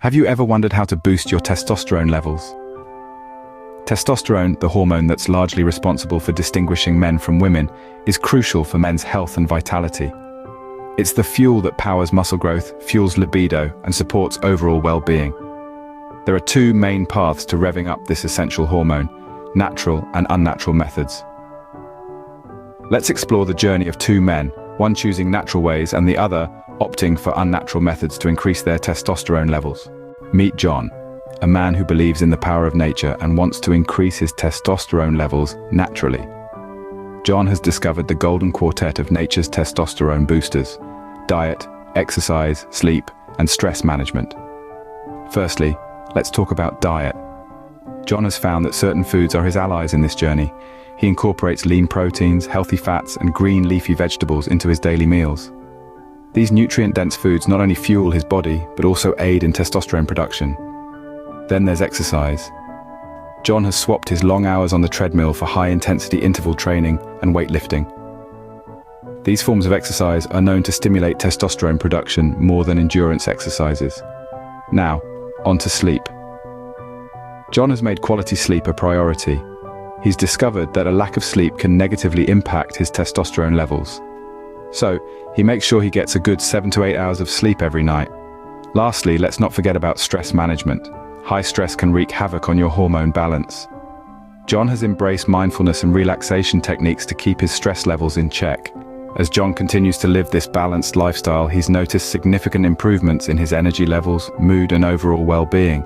Have you ever wondered how to boost your testosterone levels? Testosterone, the hormone that's largely responsible for distinguishing men from women, is crucial for men's health and vitality. It's the fuel that powers muscle growth, fuels libido, and supports overall well-being. There are two main paths to revving up this essential hormone: natural and unnatural methods. Let's explore the journey of two men, one choosing natural ways and the other opting for unnatural methods to increase their testosterone levels. Meet John, a man who believes in the power of nature and wants to increase his testosterone levels naturally. John has discovered the golden quartet of nature's testosterone boosters: diet, exercise, sleep, and stress management. Firstly, let's talk about diet. John has found that certain foods are his allies in this journey. He incorporates lean proteins, healthy fats, and green leafy vegetables into his daily meals. These nutrient-dense foods not only fuel his body, but also aid in testosterone production. Then there's exercise. John has swapped his long hours on the treadmill for high-intensity interval training and weightlifting. These forms of exercise are known to stimulate testosterone production more than endurance exercises. Now, on to sleep. John has made quality sleep a priority. He's discovered that a lack of sleep can negatively impact his testosterone levels. So, he makes sure he gets a good 7 to 8 hours of sleep every night. Lastly, let's not forget about stress management. High stress can wreak havoc on your hormone balance. John has embraced mindfulness and relaxation techniques to keep his stress levels in check. As John continues to live this balanced lifestyle, he's noticed significant improvements in his energy levels, mood, and overall well-being.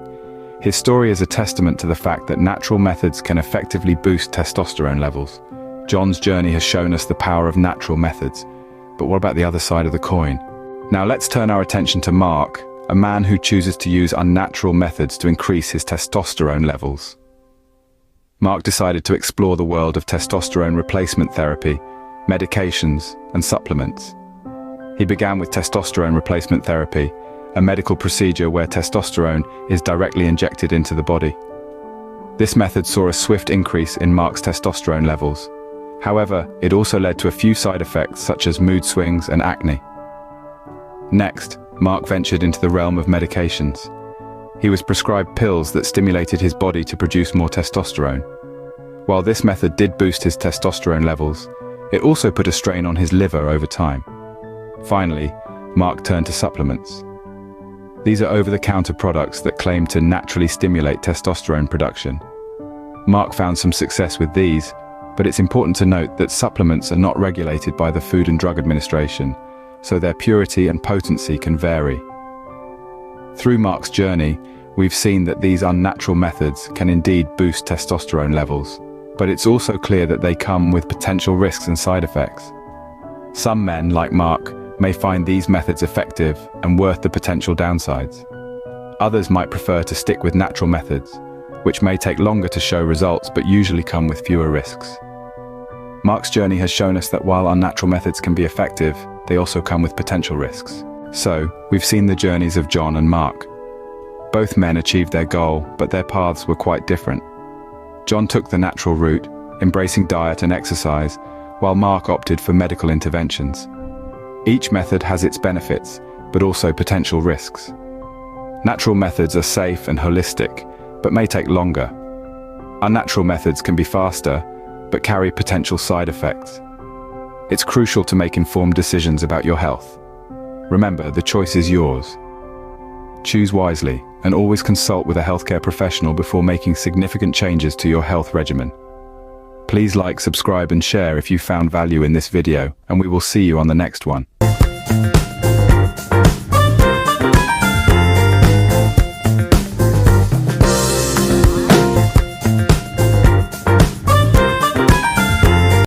His story is a testament to the fact that natural methods can effectively boost testosterone levels. John's journey has shown us the power of natural methods. But what about the other side of the coin? Now let's turn our attention to Mark, a man who chooses to use unnatural methods to increase his testosterone levels. Mark decided to explore the world of testosterone replacement therapy, medications, and supplements. He began with testosterone replacement therapy, a medical procedure where testosterone is directly injected into the body. This method saw a swift increase in Mark's testosterone levels. However, it also led to a few side effects such as mood swings and acne. Next, Mark ventured into the realm of medications. He was prescribed pills that stimulated his body to produce more testosterone. While this method did boost his testosterone levels, it also put a strain on his liver over time. Finally, Mark turned to supplements. These are over-the-counter products that claim to naturally stimulate testosterone production. Mark found some success with these, but it's important to note that supplements are not regulated by the Food and Drug Administration, so their purity and potency can vary. Through Mark's journey, we've seen that these unnatural methods can indeed boost testosterone levels, but it's also clear that they come with potential risks and side effects. Some men, like Mark, may find these methods effective and worth the potential downsides. Others might prefer to stick with natural methods, which may take longer to show results but usually come with fewer risks. Mark's journey has shown us that while unnatural methods can be effective, they also come with potential risks. So, we've seen the journeys of John and Mark. Both men achieved their goal, but their paths were quite different. John took the natural route, embracing diet and exercise, while Mark opted for medical interventions. Each method has its benefits, but also potential risks. Natural methods are safe and holistic, but may take longer. Unnatural methods can be faster, but carry potential side effects. It's crucial to make informed decisions about your health. Remember, the choice is yours. Choose wisely, and always consult with a healthcare professional before making significant changes to your health regimen. Please like, subscribe, and share if you found value in this video, and we will see you on the next one.